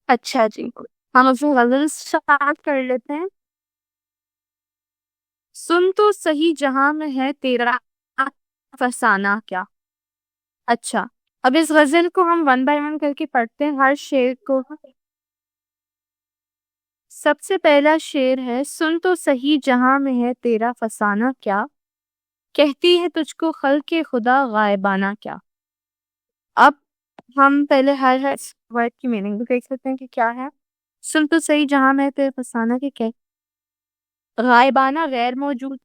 اچھا جی، ہم اپنی غزل اسٹارٹ کر لیتے ہیں. سن تو صحیح جہاں میں ہے تیرا فسانہ کیا. اچھا، اب اس غزل کو ہم ون بائی ون کر کے پڑھتے ہیں ہر شعر کو. سب سے پہلا شعر ہے: سن تو صحیح جہاں میں ہے تیرا فسانہ کیا، کہتی ہے تجھ کو خلق خدا غائبانہ کیا. اب ہم پہلے ہر ورڈ کی میننگ بھی دیکھ سکتے ہیں کہ کیا ہے. سن تو صحیح جہاں میں ہے تیرا فسانہ کے کیا، غائبانہ غیر موجود،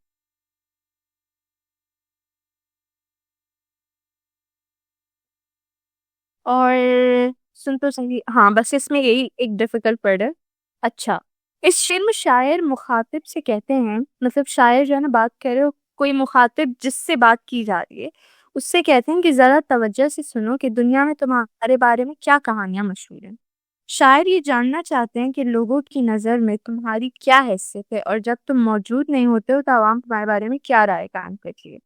اور سن تو صحیح، ہاں بس اس میں یہی ایک ڈیفیکلٹ ورڈ ہے. اچھا، اس شعر میں شاعر مخاطب سے کہتے ہیں، مطلب شاعر جو ہے نا بات کر رہے ہو، کوئی مخاطب جس سے بات کی جا رہی ہے اس سے کہتے ہیں کہ ذرا توجہ سے سنو کہ دنیا میں تمہارے بارے میں کیا کہانیاں مشہور ہیں. شاعر یہ جاننا چاہتے ہیں کہ لوگوں کی نظر میں تمہاری کیا حیثیت ہے، اور جب تم موجود نہیں ہوتے ہو تو عوام تمہارے بارے میں کیا رائے قائم کرتی ہے.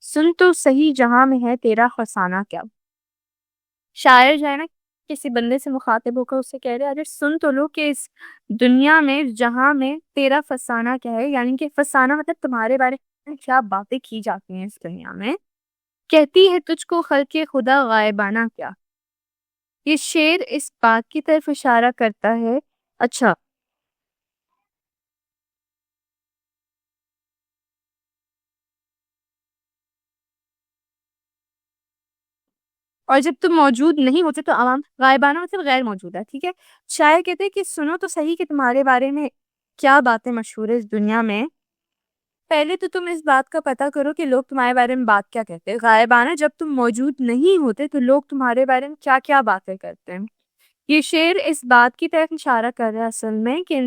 سن تو صحیح جہاں میں ہے تیرا فسانہ کیا. شاعر جو ہے نا کسی بندے سے مخاطب ہو کر اس سے کہہ رہے اگر سن تو لو کہ اس دنیا میں جہاں میں تیرا فسانہ کیا ہے، یعنی کہ فسانہ مطلب تمہارے بارے میں کیا باتیں کی جاتی ہیں اس دنیا میں، کہتی ہے تجھ کو خلق خدا غائبانہ کیا. یہ شعر اس بات کی طرف اشارہ کرتا ہے. اچھا، اور جب تم موجود نہیں ہوتے تو عوام غائبانہ مطلب غیر موجود ہے. ٹھیک ہے، شاعر کہتے ہیں کہ سنو تو صحیح کہ تمہارے بارے میں کیا باتیں مشہور ہے اس دنیا میں. پہلے تو تم اس بات کا پتہ کرو کہ لوگ تمہارے بارے میں بات کیا کہتے ہیں. غائبانہ جب تم موجود نہیں ہوتے تو لوگ تمہارے بارے میں کیا کیا باتیں کرتے ہیں. یہ شعر اس بات کی طرف اشارہ کر رہا ہے اصل میں کہ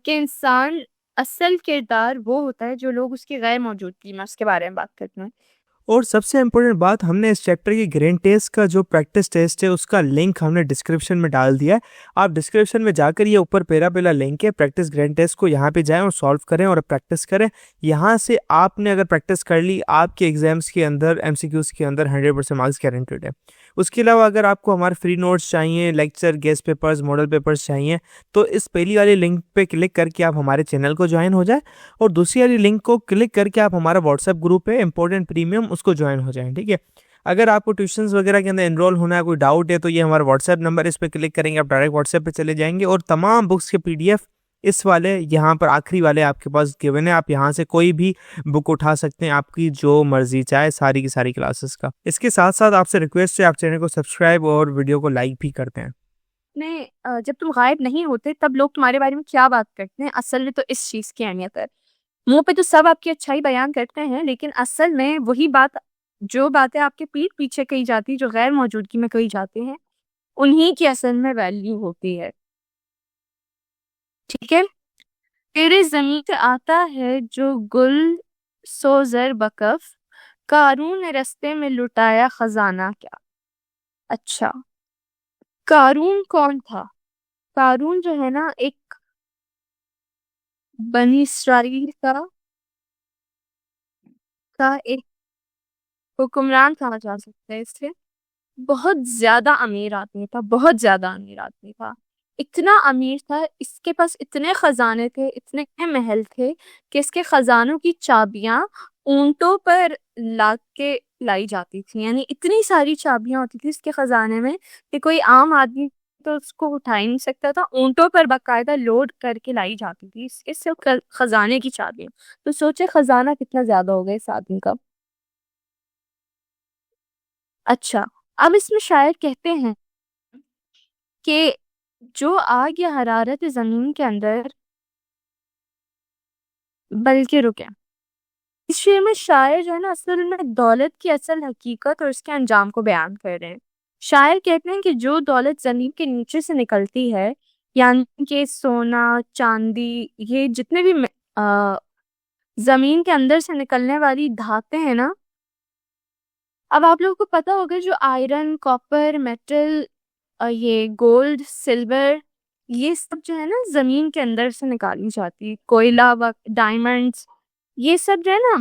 انسان اصل کردار وہ ہوتا ہے جو لوگ اس کی غیر موجودگی میں اس کے بارے میں بات کرتے ہیں. اور سب سے امپورٹنٹ بات، ہم نے اس چیپٹر کی گرین ٹیسٹ کا جو پریکٹس ٹیسٹ ہے اس کا لنک ہم نے ڈسکرپشن میں ڈال دیا ہے. آپ ڈسکرپشن میں جا کر یہ اوپر پہلا لنک ہے پریکٹس گرین ٹیسٹ کو، یہاں پہ جائیں اور سالو کریں اور پریکٹس کریں. یہاں سے آپ نے اگر پریکٹس کر لی آپ کے ایگزامس کے اندر MCQs کے اندر 100% مارکس گارنٹیڈ ہے. اس کے علاوہ اگر آپ کو ہمارے فری نوٹس چاہیے، lecture, guest papers, model papers چاہیے تو اس پہلی والی لنک پہ کلک کر کے آپ ہمارے چینل کو جوائن ہو جائیں، اور دوسری والی لنک کو کلک کر کے آپ ہمارا واٹس ایپ گروپ ہے امپورٹنٹ پریمیم اس کو جوائن ہو جائیں. ٹھیک ہے، اگر آپ کو ٹیوشنز وغیرہ کے اندر انرول ہونا ہے، کوئی ڈاؤٹ ہے تو یہ ہمارا واٹس ایپ نمبر، اس پہ کلک کریں گے آپ ڈائریکٹ واٹس ایپ پہ چلے جائیں گے، اور تمام بکس کے PDF اس والے یہاں پر آخری والے آپ کے پاس گیون ہے. آپ یہاں سے کوئی بھی بک اٹھا سکتے ہیں آپ کی جو مرضی چاہے، ساری کی ساری کلاسز کا. اس کے ساتھ ساتھ آپ سے ریکویسٹ ہے آپ چینل کو سبسکرائب اور ویڈیو کو لائک بھی کرتے ہیں. جب تم غائب نہیں ہوتے تب لوگ تمہارے بارے میں کیا بات کرتے ہیں. اصل میں تو اس چیز کی اہمیت ہے. منہ پہ تو سب آپ کی اچھائی بیان کرتے ہیں لیکن اصل میں وہی بات، جو باتیں آپ کے پیٹھ پیچھے کہی جاتی، جو غیر موجودگی میں کہی جاتی ہیں، انہی کی اصل میں ویلیو ہوتی ہے. ٹھیک ہے، تیرے زمین سے آتا ہے جو گل سو زر بکف، قارون نے رستے میں لٹایا خزانہ کیا. اچھا، قارون کون تھا؟ قارون جو ہے نا ایک بنی اسرائیل کا ایک حکمران کہا جا سکتا ہے. اس سے بہت زیادہ امیر آدمی تھا، بہت زیادہ امیر آدمی تھا. اتنا امیر تھا، اس کے پاس اتنے خزانے تھے، اتنے محل تھے کہ اس کے خزانوں کی چابیاں اونٹوں پر لائی جاتی تھی. یعنی اتنی ساری چابیاں ہوتی تھی اس کے خزانے میں کہ کوئی عام آدمی تو اس کو اٹھا ہی نہیں سکتا تھا. اونٹوں پر باقاعدہ لوڈ کر کے لائی جاتی تھی اس سے خزانے کی چابیاں. تو سوچے خزانہ کتنا زیادہ ہوگا اس آدمی کا. اچھا، اب اس میں شاعر کہتے ہیں کہ جو آگ یا حرارت زمین کے اندر، بلکہ رکے. اس شعر میں شاعر جو ہے نا اصل میں دولت کی اصل حقیقت اور اس کے انجام کو بیان کر رہے ہیں. شاعر کہتے ہیں کہ جو دولت زمین کے نیچے سے نکلتی ہے، یعنی کہ سونا، چاندی، یہ جتنے بھی زمین کے اندر سے نکلنے والی دھاتیں ہیں نا، اب آپ لوگوں کو پتا ہوگا جو آئرن، کاپر، میٹل، یہ گولڈ، سلور، یہ سب جو ہے نا زمین کے اندر سے نکالی جاتی. کوئلہ، ڈائمنڈز، یہ سب جو ہے نا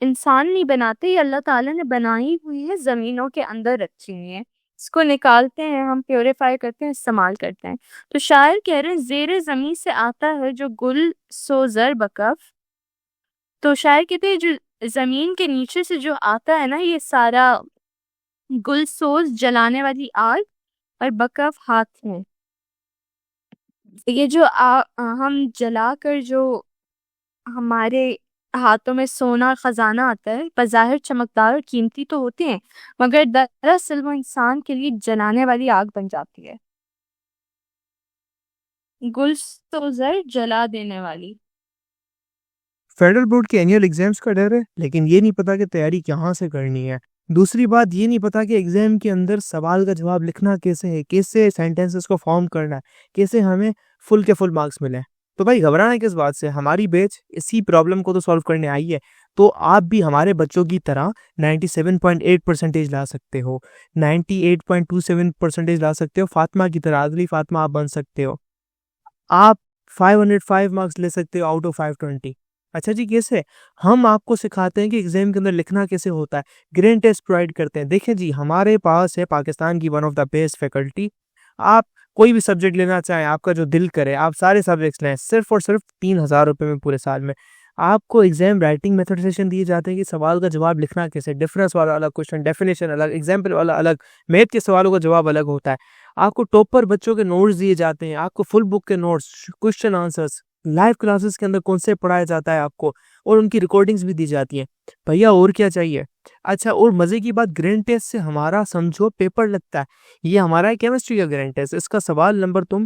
انسان نہیں بناتے، یہ اللہ تعالیٰ نے بنائی ہوئی ہے، زمینوں کے اندر رکھی ہوئی ہیں. اس کو نکالتے ہیں، ہم پیوریفائی کرتے ہیں، استعمال کرتے ہیں۔ تو شاعر کہہ رہے ہیں زیر زمین سے آتا ہے جو گل سو زر بکف۔ تو شاعر کہتے ہیں جو زمین کے نیچے سے جو آتا ہے نا یہ سارا گل سوز جلانے والی آگ اور بکف ہاتھ ہیں، یہ جو ہم جلا کر جو ہمارے ہاتھوں میں سونا اور خزانہ آتا ہے بظاہر چمکدار اور قیمتی تو ہوتے ہیں، مگر دراصل وہ انسان کے لیے جلانے والی آگ بن جاتی ہے، گل سوزر جلا دینے والی۔ فیڈرل بورڈ کے اینیول ایگزامس کا ڈر ہے، لیکن یہ نہیں پتا کہ تیاری کہاں سے کرنی ہے۔ دوسری بات یہ نہیں پتا کہ ایگزام کے اندر سوال کا جواب لکھنا کیسے ہے، کیسے سینٹینسز کو فارم کرنا ہے، کیسے ہمیں فل کے فل مارکس ملیں۔ تو بھائی گھبرانا کس بات سے، ہماری بیچ اسی پرابلم کو تو سالو کرنے آئی ہے، تو آپ بھی ہمارے بچوں کی طرح 97.8% لا سکتے ہو، 98.27% لا سکتے ہو، فاطمہ کی طرح اگلی فاطمہ آپ بن سکتے ہو، آپ 505 مارکس لے سکتے ہو آؤٹ آف 520۔ اچھا جی کیسے؟ ہم آپ کو سکھاتے ہیں کہ ایگزام کے اندر لکھنا کیسے ہوتا ہے، گرینڈ ٹیسٹ پرووائڈ کرتے ہیں۔ دیکھیں جی ہمارے پاس ہے پاکستان کی one of the best faculty, آپ کوئی بھی سبجیکٹ لینا چاہیں، آپ کا جو دل کرے آپ سارے سبجیکٹس لیں، صرف اور صرف 3,000 روپے میں پورے سال میں۔ آپ کو ایگزام رائٹنگ میتھڈ دیے جاتے ہیں کہ سوال کا جواب لکھنا کیسے، ڈفرنس والا الگ کوشچن، ڈیفینیشن الگ، ایگزامپل والا الگ، میتھ کے سوالوں کا جواب الگ ہوتا ہے۔ آپ کو ٹاپر بچوں کے نوٹس دیے جاتے ہیں، آپ کو فل بک کے notes, question answers, live classes کے اندر کون سے پڑھایا جاتا ہے آپ کو، اور ان کی ریکارڈنگز بھی دی جاتی ہیں۔ بھیا اور کیا چاہیے؟ اچھا اور مزے کی بات، گرینڈ ٹیسٹ سے ہمارا سمجھو پیپر لگتا ہے، یہ ہمارا کیمسٹری کا گرینڈ ٹیسٹ، اس کا سوال نمبر تم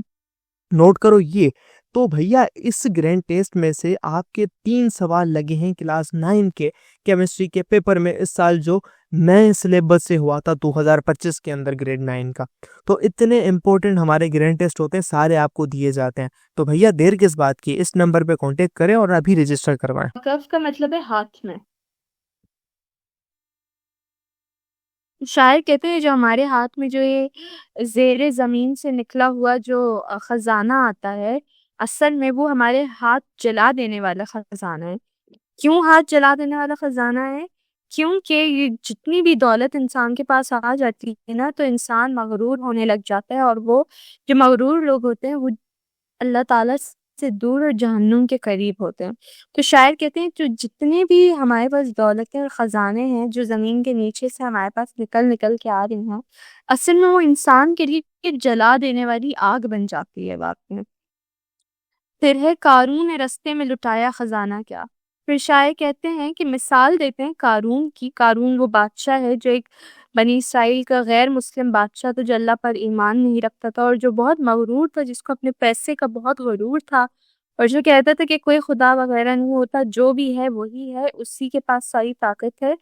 نوٹ کرو یہ۔ تو بھیا اس گرینڈ ٹیسٹ میں سے آپ کے 3 سوال لگے ہیں کلاس 9 کے کیمسٹری کے پیپر میں، اس سال جو نئے سلیبس سے ہوا تھا 2025 کے اندر گریڈ 9 کا۔ تو اتنے امپورٹنٹ ہمارے گرینڈ ٹیسٹ ہوتے ہیں، سارے آپ کو دیے جاتے ہیں۔ تو بھیا دیر کس بات کی، اس نمبر پہ کانٹیکٹ کریں اور ابھی رجسٹر کروائیں۔ کف کا مطلب ہے ہاتھ میں۔ شاعر کہتے ہیں جو ہمارے ہاتھ میں جو یہ زیر زمین سے نکلا ہوا جو خزانہ آتا ہے، اصل میں وہ ہمارے ہاتھ جلا دینے والا خزانہ ہے۔ کیوں ہاتھ جلا دینے والا خزانہ ہے؟ کیونکہ یہ جتنی بھی دولت انسان کے پاس آ جاتی ہے نا تو انسان مغرور ہونے لگ جاتا ہے، اور وہ جو مغرور لوگ ہوتے ہیں وہ اللہ تعالیٰ سے دور اور جہنم کے قریب ہوتے ہیں۔ تو شاعر کہتے ہیں جو جتنے بھی ہمارے پاس دولتیں اور خزانے ہیں جو زمین کے نیچے سے ہمارے پاس نکل کے آ رہے ہیں، اصل میں وہ انسان کے لیے جلا دینے والی آگ بن جاتی ہے واقعی۔ پھر ہے قارون نے رستے میں لٹایا خزانہ کیا۔ پھر شاعر کہتے ہیں کہ مثال دیتے ہیں قارون کی۔ قارون وہ بادشاہ ہے جو ایک بنی اسرائیل کا غیر مسلم بادشاہ تھا، جو اللہ پر ایمان نہیں رکھتا تھا اور جو بہت مغرور تھا، جس کو اپنے پیسے کا بہت غرور تھا، اور جو کہتا تھا کہ کوئی خدا وغیرہ نہیں ہوتا، جو بھی ہے وہی ہے، اسی کے پاس ساری طاقت ہے۔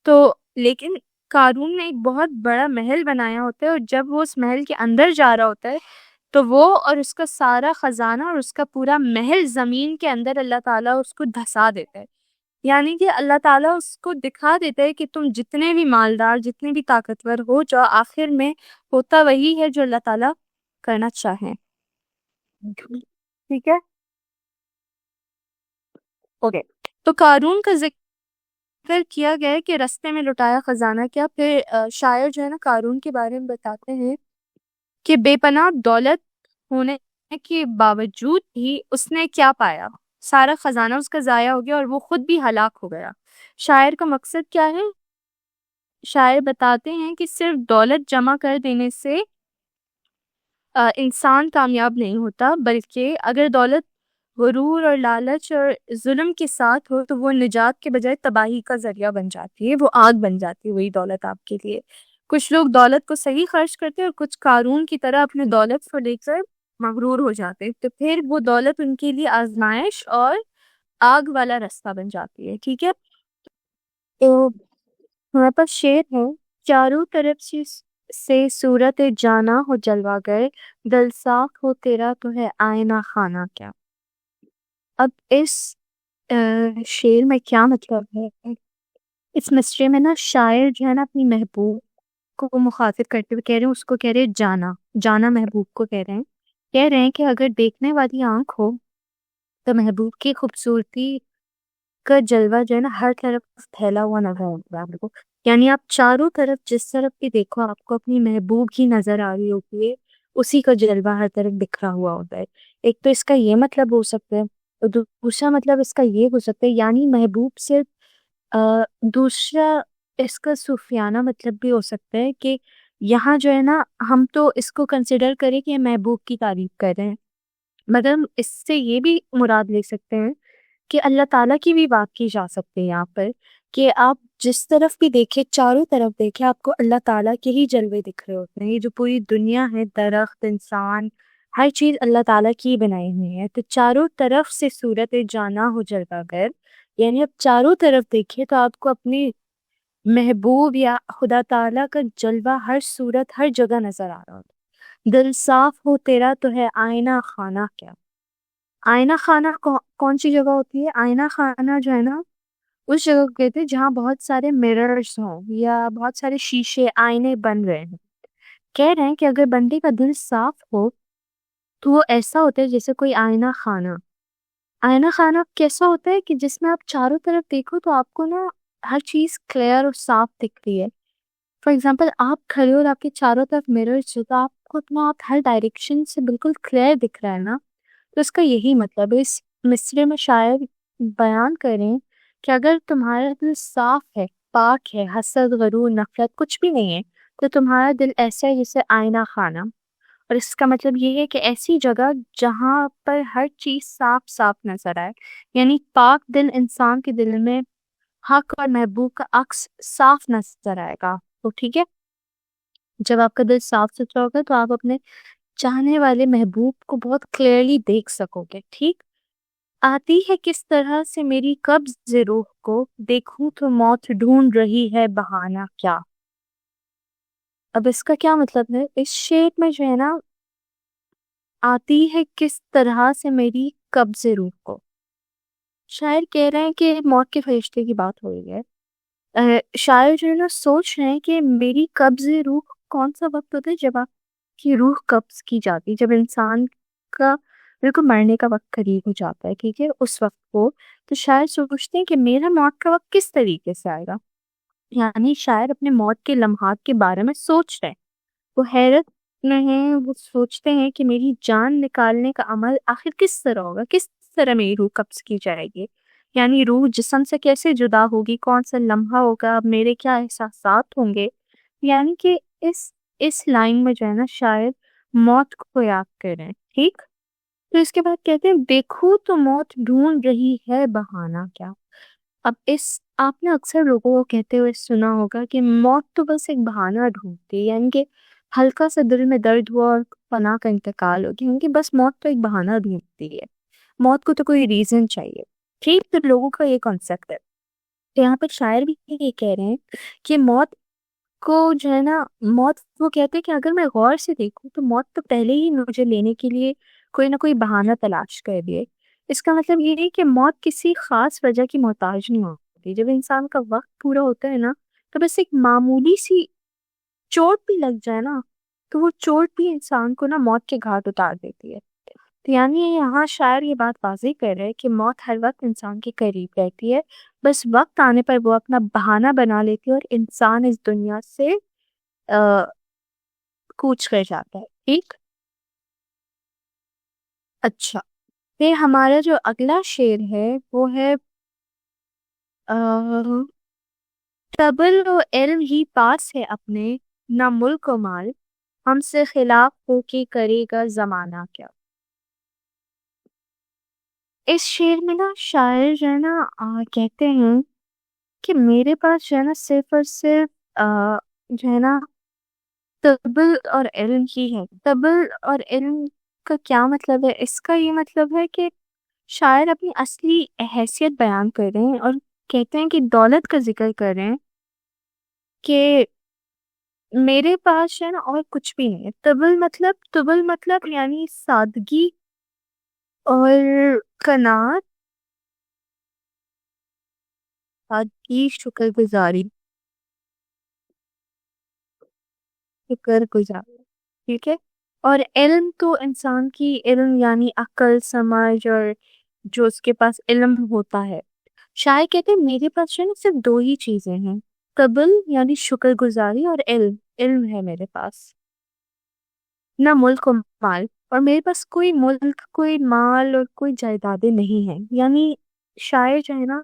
تو لیکن قارون نے ایک بہت بڑا محل بنایا ہوتا ہے، اور جب وہ اس محل کے اندر جا رہا ہوتا ہے تو وہ اور اس کا سارا خزانہ اور اس کا پورا محل زمین کے اندر اللہ تعالیٰ اس کو دھسا دیتا ہے۔ یعنی کہ اللہ تعالیٰ اس کو دکھا دیتا ہے کہ تم جتنے بھی مالدار، جتنے بھی طاقتور ہو، جو آخر میں ہوتا وہی ہے جو اللہ تعالیٰ کرنا چاہیں۔ ٹھیک ہے، اوکے۔ تو قارون کا ذکر کیا گیا ہے کہ رستے میں لٹایا خزانہ کیا۔ پھر شاعر جو ہے نا قارون کے بارے میں بتاتے ہیں کہ بے پناہ دولت ہونے کے باوجود بھی اس نے کیا پایا، سارا خزانہ اس کا ضائع ہو گیا اور وہ خود بھی ہلاک ہو گیا۔ شاعر کا مقصد کیا ہے؟ شاعر بتاتے ہیں کہ صرف دولت جمع کر دینے سے انسان کامیاب نہیں ہوتا، بلکہ اگر دولت غرور اور لالچ اور ظلم کے ساتھ ہو تو وہ نجات کے بجائے تباہی کا ذریعہ بن جاتی ہے، وہ آگ بن جاتی ہے وہی دولت آپ کے لیے۔ کچھ لوگ دولت کو صحیح خرچ کرتے ہیں اور کچھ قارون کی طرح اپنے دولت کو لے کر مغرور ہو جاتے ہیں، تو پھر وہ دولت ان کے لیے آزمائش اور آگ والا راستہ بن جاتی ہے۔ ٹھیک ہے، تو ہمارے پاس شعر ہے، چاروں طرف سے صورت جانا ہو جلوہ گر، دل ساکھ ہو تیرا تو ہے آئینہ خانہ کیا۔ اب اس شعر میں کیا مطلب ہے؟ اس مصرعے میں نا شاعر جو ہے نا اپنی محبوب کو مخاطب کرتے ہوئے کہہ رہے ہیں، اس کو کہہ رہے ہیں جانا محبوب کو کہہ رہے ہیں کہ اگر دیکھنے والی آنکھ ہو تو محبوب کی خوبصورتی کا جلوہ جو ہے نا ہر طرف پھیلا ہوا نظر آتا ہے آپ کو۔ یعنی آپ چاروں طرف جس طرف بھی دیکھو آپ کو اپنی محبوب ہی نظر آ رہی ہوتی ہے، اسی کا جلوہ ہر طرف بکھرا ہوا ہوتا ہے۔ ایک تو اس کا یہ مطلب ہو سکتا ہے، اور دوسرا مطلب اس کا یہ ہو سکتا ہے یعنی محبوب صرف دوسرا اس کا صوفیانہ مطلب بھی ہو سکتا ہے کہ یہاں جو ہے نا ہم تو اس کو کنسیڈر کریں کہ محبوب کی تعریف کر رہے ہیں، مگر اس سے یہ بھی مراد لے سکتے ہیں کہ اللہ تعالیٰ کی بھی بات کی جا سکتی ہے یہاں پر، کہ آپ جس طرف بھی دیکھیں، چاروں طرف دیکھیں، آپ کو اللہ تعالیٰ کے ہی جلوے دکھ رہے ہوتے ہیں۔ یہ جو پوری دنیا ہے، درخت، انسان، ہر چیز اللہ تعالیٰ کی بنائی ہوئی ہے، تو چاروں طرف سے صورت جانا ہو جلوہ گر، یعنی آپ چاروں طرف دیکھیں تو آپ کو اپنی محبوب یا خدا تعالیٰ کا جلوہ ہر صورت ہر جگہ نظر آ رہا ہوتا۔ دل صاف ہو تیرا تو ہے آئینہ خانہ کیا۔ آئینہ خانہ کون سی جگہ ہوتی ہے؟ آئینہ خانہ جو ہے نا اس جگہ کو کہتے ہیں جہاں بہت سارے مررز ہوں یا بہت سارے شیشے آئینے بن رہے ہیں۔ کہہ رہے ہیں کہ اگر بندے کا دل صاف ہو تو وہ ایسا ہوتا ہے جیسے کوئی آئینہ خانہ۔ آئینہ خانہ کیسا ہوتا ہے کہ جس میں آپ چاروں طرف دیکھو تو آپ کو نا ہر چیز کلیئر اور صاف دکھتی ہے۔ فار ایگزامپل آپ کھڑے ہو اور آپ کے چاروں طرف مررز ہو تو آپ کو اتنا آپ ہر ڈائریکشن سے بالکل کلیئر دکھ رہا ہے نا، تو اس کا یہی مطلب ہے۔ اس مصرے میں شاعر بیان کریں کہ اگر تمہارا دل صاف ہے، پاک ہے، حسد، غرور، نفرت کچھ بھی نہیں ہے، تو تمہارا دل ایسا ہے جیسے آئینہ خانہ۔ اور اس کا مطلب یہ ہے کہ ایسی جگہ جہاں پر ہر چیز صاف صاف نظر آئے، یعنی پاک دل انسان کے دل میں حق اور محبوب کا عکس صاف نظر آئے گا۔ تو ٹھیک ہے، جب آپ کا دل صاف ستھرا ہوگا تو آپ اپنے چاہنے والے محبوب کو بہت کلیئرلی دیکھ سکو گے۔ ٹھیک، آتی ہے کس طرح سے میری قبض روح کو، دیکھوں تو موت ڈھونڈ رہی ہے بہانہ کیا۔ اب اس کا کیا مطلب ہے؟ اس شعر میں جو ہے نا آتی ہے کس طرح سے میری قبض روح کو، شاعر کہہ رہے ہیں کہ موت کے فرشتے کی بات ہو رہی ہے۔ شاعر جو ہے نا سوچ رہے ہیں کہ میری قبض روح کون سا وقت ہوتا ہے جب آپ کی روح قبض کی جاتی ہے، جب انسان کا بالکل مرنے کا وقت قریب ہو جاتا ہے، ٹھیک ہے، اس وقت کو تو شاعر سوچتے ہیں کہ میرا موت کا وقت کس طریقے سے آئے گا۔ یعنی شاعر اپنے موت کے لمحات کے بارے میں سوچ رہے ہیں، وہ حیرت میں ہیں، وہ سوچتے ہیں کہ میری جان نکالنے کا عمل آخر کس طرح ہوگا، کس طرح میری روح قبض کی جائے گی، یعنی روح جسم سے کیسے جدا ہوگی، کون سا لمحہ ہوگا، میرے کیا احساسات ہوں گے۔ یعنی کہ اس لائن میں جو ہے نا شاعر موت کو یاد کر رہے ہیں۔ ٹھیک، تو اس کے بعد کہتے ہیں دیکھو تو موت ڈھونڈ رہی ہے بہانہ کیا۔ اب آپ نے اکثر لوگوں کو کہتے ہوئے سنا ہوگا کہ موت تو بس ایک بہانہ ڈھونڈتی ہے، یعنی کہ ہلکا سا دل میں درد ہوا اور فنا کا انتقال ہو گیا، یعنی کہ بس موت تو ایک بہانہ ڈھونڈتی ہے، موت کو تو کوئی ریزن چاہیے۔ ٹھیک، تو لوگوں کا یہ کانسیپٹ ہے۔ تو یہاں پر شاعر بھی یہ کہہ رہے ہیں کہ موت کو جو ہے نا، موت وہ کہتے ہیں کہ اگر میں غور سے دیکھوں تو موت تو پہلے ہی مجھے لینے کے لیے کوئی نہ کوئی بہانہ تلاش کر دیے۔ اس کا مطلب یہ ہے کہ موت کسی خاص وجہ کی محتاج نہیں ہوتی۔ جب انسان کا وقت پورا ہوتا ہے نا تو بس ایک معمولی سی چوٹ بھی لگ جائے نا تو وہ چوٹ بھی انسان کو نا موت کے گھاٹ اتار دیتی ہے۔ تو یعنی یہاں شاعر یہ بات واضح کر رہے ہیں کہ موت ہر وقت انسان کے قریب رہتی ہے، بس وقت آنے پر وہ اپنا بہانہ بنا لیتی ہے اور انسان اس دنیا سے کوچ کر جاتا ہے۔ ٹھیک، اچھا، پھر ہمارا جو اگلا شعر ہے وہ ہے طبل و علم ہی پاس ہے اپنے، نہ ملک و مال، ہم سے خلاف ہو کے کرے گا زمانہ کیا۔ اس شعر میں نا شاعر جو ہے نا کہتے ہیں کہ میرے پاس جو ہے نا صرف اور صرف جو ہے نا طبل اور علم ہی ہے۔ طبل اور علم کا کیا مطلب ہے؟ اس کا یہ مطلب ہے کہ شاعر اپنی اصلی حیثیت بیان کر رہے ہیں اور کہتے ہیں کہ دولت کا ذکر کر رہے ہیں کہ میرے پاس جو ہے نا اور کچھ بھی نہیں ہے۔ طبل مطلب یعنی سادگی اور قناعت، سادگی، شکر گزاری، ٹھیک ہے۔ اور علم تو انسان کی علم یعنی عقل، سمجھ اور جو اس کے پاس علم ہوتا ہے۔ شاعر کہتے ہیں میرے پاس جو ہے نا صرف دو ہی چیزیں ہیں، قبل یعنی شکر گزاری، اور علم ہے میرے پاس، نہ ملک و مال، اور میرے پاس کوئی ملک، کوئی مال اور کوئی جائیدادیں نہیں ہیں. یعنی شاعر جو ہے نا،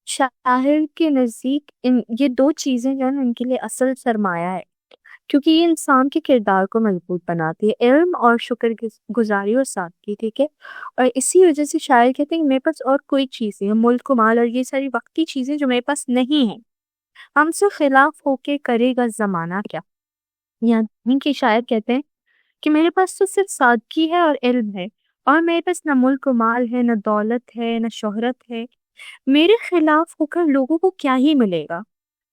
شاعر کے نزدیک یہ دو چیزیں جو ہے نا ان کے لیے اصل سرمایہ ہے، کیونکہ یہ انسان کے کردار کو مضبوط بناتی ہے، علم اور شکر گزاری اور سادگی. ٹھیک ہے، اور اسی وجہ سے شاعر کہتے ہیں کہ میرے پاس اور کوئی چیز نہیں ہے، ملک و مال اور یہ ساری وقتی چیزیں جو میرے پاس نہیں ہیں، ہم سے خلاف ہو کے کرے گا زمانہ کیا. یعنی کہ شاعر کہتے ہیں کہ میرے پاس تو صرف سادگی ہے اور علم ہے، اور میرے پاس نہ ملک و مال ہے، نہ دولت ہے، نہ شہرت ہے، میرے خلاف ہو کر لوگوں کو کیا ہی ملے گا.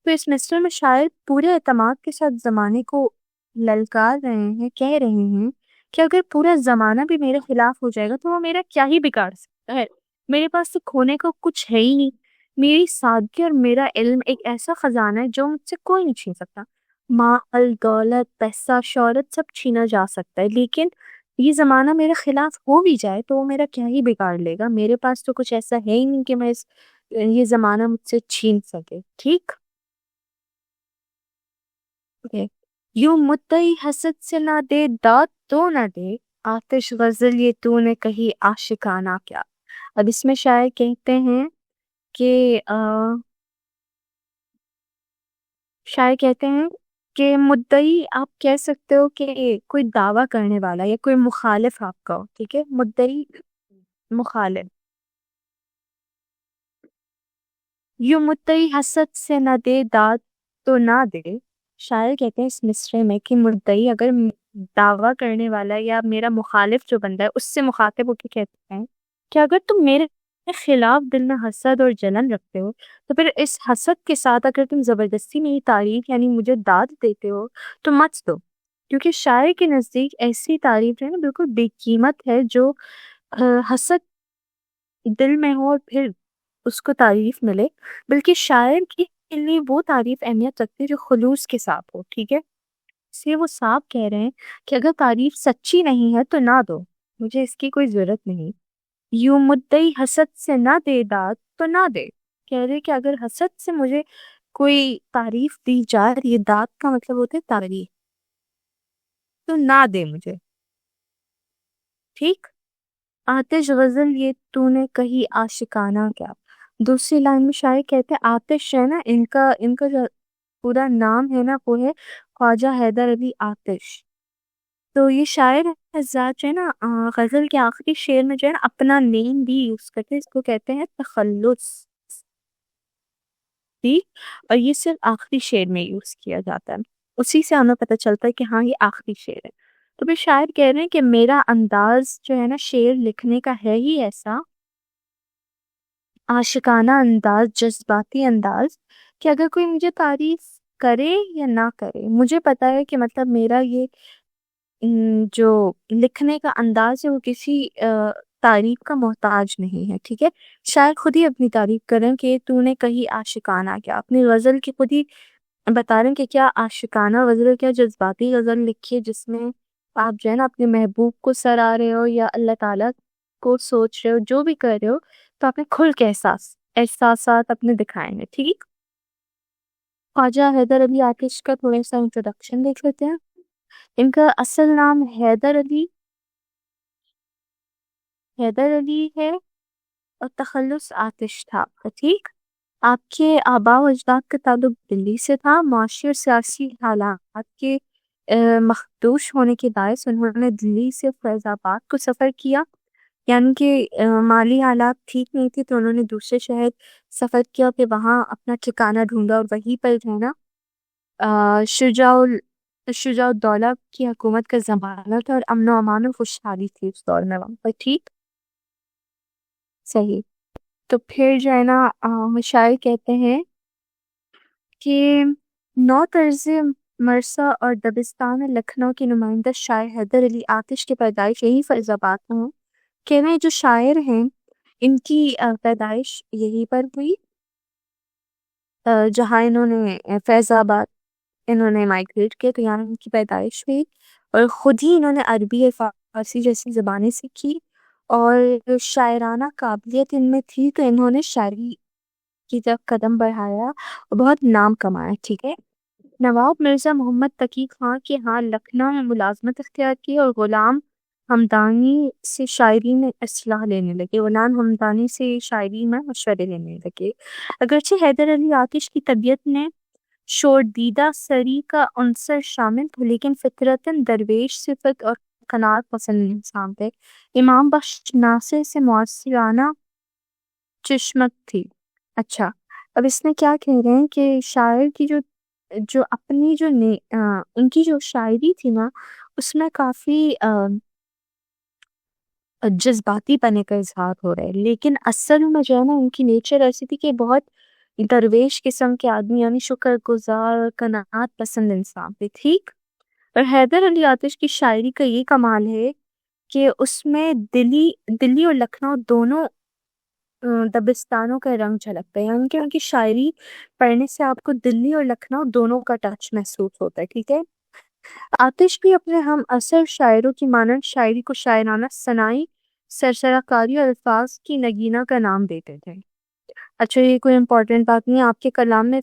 تو اس مصرع میں شاعر پورے اعتماد کے ساتھ زمانے کو للکار رہے ہیں، کہہ رہے ہیں کہ اگر پورا زمانہ بھی میرے خلاف ہو جائے گا تو وہ میرا کیا ہی بگاڑ سکتا ہے، میرے پاس تو کھونے کو کچھ ہے ہی نہیں. میری سادگی اور میرا علم ایک ایسا خزانہ ہے جو مجھ سے کوئی نہیں چھین سکتا. مال، دولت، پیسہ، شہرت سب چھینا جا سکتا ہے، لیکن یہ زمانہ میرے خلاف ہو بھی جائے تو وہ میرا کیا ہی بگاڑ لے گا. میرے پاس تو کچھ ایسا ہے ہی نہیں کہ یہ زمانہ مجھ سے چھین سکے. ٹھیک ہے. یوں مدعی حسد سے نہ دے داد تو نہ دے، آتش غزل یہ تو نے کہی عاشقانہ کیا. اب اس میں شاعر کہتے ہیں کہ شاعر کہتے ہیں کہ مدعی آپ کہہ سکتے ہو کہ کوئی دعویٰ کرنے والا یا کوئی مخالف آپ کا ہو. ٹھیک ہے، مدعی مخالف. یوں مدعی حسد سے نہ دے داد تو نہ دے. شاعر کہتے ہیں اس مصرے میں کہ مدعی اگر دعویٰ کرنے والا یا میرا مخالف جو بندہ ہے اس سے مخاطب ہو کے کہتے ہیں کہ اگر تم میرے خلاف دل میں حسد اور جلن رکھتے ہو تو پھر اس حسد کے ساتھ اگر تم زبردستی میری تعریف یعنی مجھے داد دیتے ہو تو مت دو. کیونکہ شاعر کے نزدیک ایسی تعریف جو ہے نا بالکل بے قیمت ہے، جو حسد دل میں ہو اور پھر اس کو تعریف ملے، بلکہ شاعر کے لیے وہ تعریف اہمیت رکھتی ہے جو خلوص کے ساتھ ہو. ٹھیک ہے، اس لیے وہ صاحب کہہ رہے ہیں کہ اگر تعریف سچی نہیں ہے تو نہ دو، مجھے اس کی کوئی ضرورت نہیں. یوں مدعی حسد سے نہ دے داد تو نہ دے. کہہ رہے کہ اگر حسد سے مجھے کوئی تعریف دی جائے، یہ داد کا مطلب ہوتا ہے تعریف، تو نہ دے مجھے. ٹھیک. آتش غزل یہ تو نے کہی عاشقانہ کیا. دوسری لائن میں شاعر کہتے ہیں آتش ہے نا، ان کا جو پورا نام ہے نا وہ ہے خواجہ حیدر علی آتش. تو یہ شاعر حضرات جو ہے نا غزل کے آخری شعر میں جو ہے نا اپنا نیم بھی یوز کرتے ہیں، اس کو کہتے ہیں تخلص. اور یہ صرف آخری شعر میں یوز کیا جاتا ہے، اسی سے ہمیں پتہ چلتا ہے کہ ہاں یہ آخری شعر ہے. تو پھر شاعر کہہ رہے ہیں کہ میرا انداز جو ہے نا شعر لکھنے کا ہے ہی ایسا عاشقانہ انداز، جذباتی انداز، کہ اگر کوئی مجھے تعریف کرے یا نہ کرے، مجھے پتا ہے کہ مطلب میرا یہ جو لکھنے کا انداز ہے وہ کسی تعریف کا محتاج نہیں ہے. ٹھیک ہے، شاعر خود ہی اپنی تعریف کریں کہ تو نے کہی عاشقانہ کیا. اپنی غزل کی خود ہی بتا رہے ہیں کہ کیا عاشقانہ غزل، کیا جذباتی غزل لکھی ہے جس میں آپ جو ہے نا اپنے محبوب کو سرا رہے ہو یا اللہ تعالیٰ کو سوچ رہے ہو، جو بھی کر رہے ہو تو آپ نے کھل کے احساسات اپنے دکھائیں گے. ٹھیک. خواجہ حیدر علی آتش کا تھوڑا سا انٹروڈکشن دیکھ لیتے ہیں. ان کا اصل نام حیدر علی ہے اور تخلص آتش تھا. ٹھیک. آپ کے آباء و اجداد کا تعلق دلی سے تھا. معاشی اور سیاسی حالات کے مخدوش ہونے کے باعث انہوں نے دلی سے فیض آباد کو سفر کیا. یعنی کہ مالی حالات ٹھیک نہیں تھی تو انہوں نے دوسرے شہر سفر کیا، پھر وہاں اپنا ٹھکانہ ڈھونڈا اور وہیں پر رہنا. شجاع الدولہ کی حکومت کا زمانہ تھا اور امن و امان و خوشحالی تھی اس دور میں وہاں پر. ٹھیک. صحیح. تو پھر جو ہے نا شاعر کہتے ہیں کہ نو طرز مرثا اور دبستان لکھنؤ کے نمائندہ شاعر حیدر علی آتش کی پیدائش یہی فیض آباد میں ہوں. کہ میں جو شاعر ہیں ان کی پیدائش یہی پر ہوئی جہاں انہوں نے فیض آباد انہوں نے مائگریٹ کیا، تو یہاں ان کی پیدائش ہوئی اور خود ہی انہوں نے عربی فارسی جیسی زبانیں سیکھی اور شاعرانہ قابلیت ان میں تھی تو انہوں نے شاعری کی طرف قدم بڑھایا اور بہت نام کمایا. ٹھیک ہے. نواب مرزا محمد تقی خان کے ہاں لکھنؤ میں ملازمت اختیار کی اور غلام ہمدانی سے شاعری میں اصلاح لینے لگے. غلام ہمدانی سے شاعری میں مشورے لینے لگے. اگرچہ حیدر علی آتش کی طبیعت میں شوردیدہ سری کا عنصر شامل تھا، لیکن فطرتاً درویش صفت اور قناعت پسند انسان تھے. امام بخش ناصر سے معاصرانہ چشمت تھی. اچھا، اب اس میں کیا کہہ رہے ہیں کہ شاعر کی جو اپنی ان کی جو شاعری تھی نا، اس میں کافی جذباتی پنے کا اظہار ہو رہا ہے، لیکن اصل میں جو ہے نا ان کی نیچر ایسی تھی کہ بہت درویش قسم کے آدمی، یعنی شکر گزار اور قناعت پسند انسان تھے. ٹھیک. اور حیدر علی آتش کی شاعری کا یہ کمال ہے کہ اس میں دلی اور لکھنؤ دونوں دبستانوں کا رنگ جھلکتا ہے. یعنی کہ ان کی شاعری پڑھنے سے آپ کو دلی اور لکھنؤ دونوں کا ٹچ محسوس ہوتا ہے. ٹھیک ہے. آتش بھی اپنے ہم اثر شاعروں کی مانند شاعری کو شاعرانہ ثنائی، سرسرہ کاری اور الفاظ کی نگینہ کا نام دیتے تھے. اچھا، یہ کوئی امپورٹنٹ بات نہیں ہے آپ کے کلام میں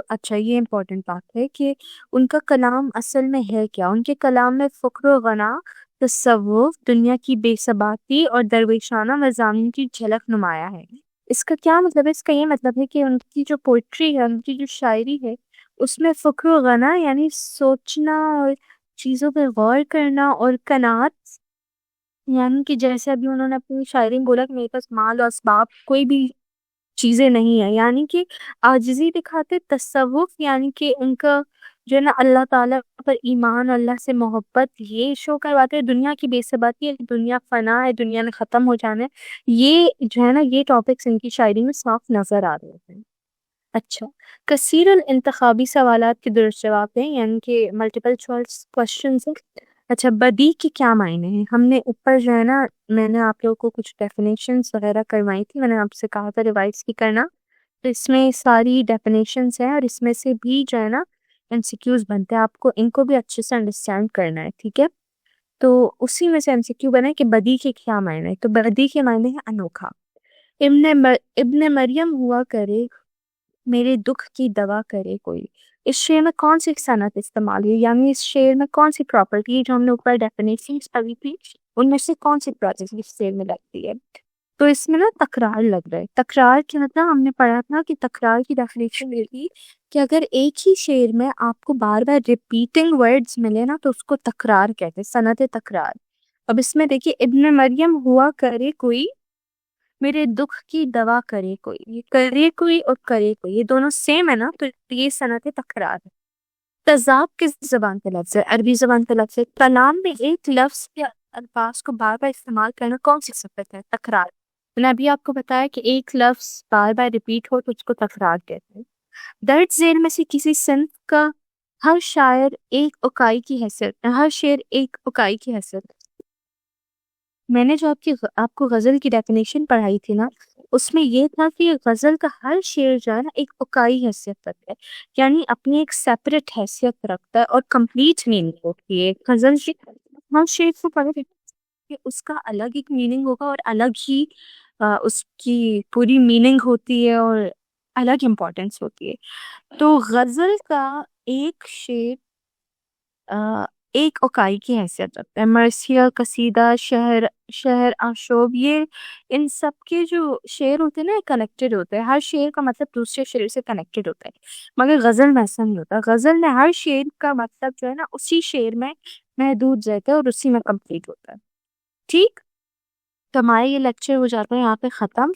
اچھا یہ امپورٹنٹ بات ہے کہ ان کا کلام اصل میں ہے کیا. ان کے کلام میں فقر و غنا، تصوف، دنیا کی بے ثباتی اور درویشانہ مضامین کی جھلک نمایاں ہے. اس کا کیا مطلب ہے؟ اس کا یہ مطلب ہے کہ ان کی جو پوئٹری ہے، ان کی جو شاعری ہے، اس میں فقر و غنا یعنی سوچنا اور چیزوں پہ غور کرنا، اور قناعت یعنی کہ جیسے ابھی انہوں نے اپنی شاعری میں بولا کہ میرے پاس مال و اسباب کوئی بھی چیزیں نہیں ہیں، یعنی کہ عاجزی دکھاتے. تصوف یعنی کہ ان کا جو ہے نا اللہ تعالیٰ پر ایمان، اللہ سے محبت یہ شو کرواتے. دنیا کی بے ثباتی ہے، دنیا فنا ہے، دنیا نے ختم ہو جانا ہے. یہ جو ہے نا یہ ٹاپکس ان کی شاعری میں صاف نظر آ رہے ہیں. اچھا، کثیر الانتخابی سوالات کے درست جواب دیں، یعنی کہ ملٹیپل چوائس کوشچنز ہیں. اچھا، بدیع کے کیا معنی ہیں؟ ہم نے اوپر جو ہے نا میں نے آپ لوگوں کو کچھ ڈیفینیشنز وغیرہ کروائی تھی، میں نے آپ سے کہا تھا ریوائز کی کرنا، تو اس میں ساری ڈیفینیشنز ہیں اور اس میں سے بھی جو ہے نا MCQs بنتے ہیں. آپ کو ان کو بھی اچھے سے انڈرسٹینڈ کرنا ہے. ٹھیک ہے. تو اسی میں سے MCQ بنا ہے کہ بدیع کے کیا معنی ہے. تو بدیع کے معنی ہے انوکھا. ابن مریم ہوا کرے میرے دکھ کی دوا کرے کوئی. اس شعر میں کون سی صنعت استعمال ہوئی، یعنی اس شعر میں کون سی پراپرٹی جو ہم نے اوپر ڈیفینیشنز پڑھی تھی ان میں سے کون سی پراپرٹی اس شعر میں لگتی ہے. تو اس میں نا تکرار لگ رہا ہے. تکرار کے مطلب ہم نے پڑھا تھا کہ تکرار کی ڈیفینیشن یہ تھی کہ اگر ایک ہی شعر میں آپ کو بار بار ریپیٹنگ ورڈز ملے نا تو اس کو تکرار کہتے ہیں، صنعت تکرار. اب اس میں دیکھیے ابن مریم ہوا کرے کوئی میرے دکھ کی دوا کرے کوئی، یہ کرے کوئی اور کرے کوئی یہ دونوں سیم ہے نا، تو یہ صنعت تکرار ہے. تضاد کس زبان کا لفظ ہے؟ عربی زبان کا لفظ ہے. کلام میں ایک لفظ یا الفاظ کو بار بار استعمال کرنا کون سی صفت ہے؟ تکرار. میں نے ابھی آپ کو بتایا کہ ایک لفظ بار بار ریپیٹ ہو تو اس کو تکرار کہتے ہیں. درج ذیل میں سے کسی صنف کا ہر شاعر ایک اکائی کی حیثیت، ہر شعر ایک اکائی کی حیثیت. میں نے جو آپ کو غزل کی ڈیفینیشن پڑھائی تھی نا، اس میں یہ تھا کہ غزل کا ہر شعر جو ہے نا ایک اکائی حیثیت رکھتا ہے، یعنی اپنی ایک سیپریٹ حیثیت رکھتا ہے اور کمپلیٹ میننگ ہوتی ہے. غزل کی ہر شعر کو پڑھے کہ اس کا الگ ایک میننگ ہوگا اور الگ ہی اس کی پوری میننگ ہوتی ہے اور الگ امپورٹنس ہوتی ہے. تو غزل کا ایک شعر ایک اکائی کی حیثیت رکھتا ہے. مرثیہ، قصیدہ، شعر، آشوب، یہ ان سب کے جو شعر ہوتے ہیں نا کنیکٹڈ ہوتے ہیں. ہر شعر کا مطلب دوسرے شعر سے کنیکٹڈ ہوتا ہے، مگر غزل میں ایسا نہیں ہوتا. غزل میں ہر شعر کا مطلب جو ہے نا اسی شعر میں محدود رہتا ہے اور اسی میں کمپلیٹ ہوتا ہے. ٹھیک. تو ہمارا یہ لیکچر ہو جاتا ہے یہاں پہ ختم.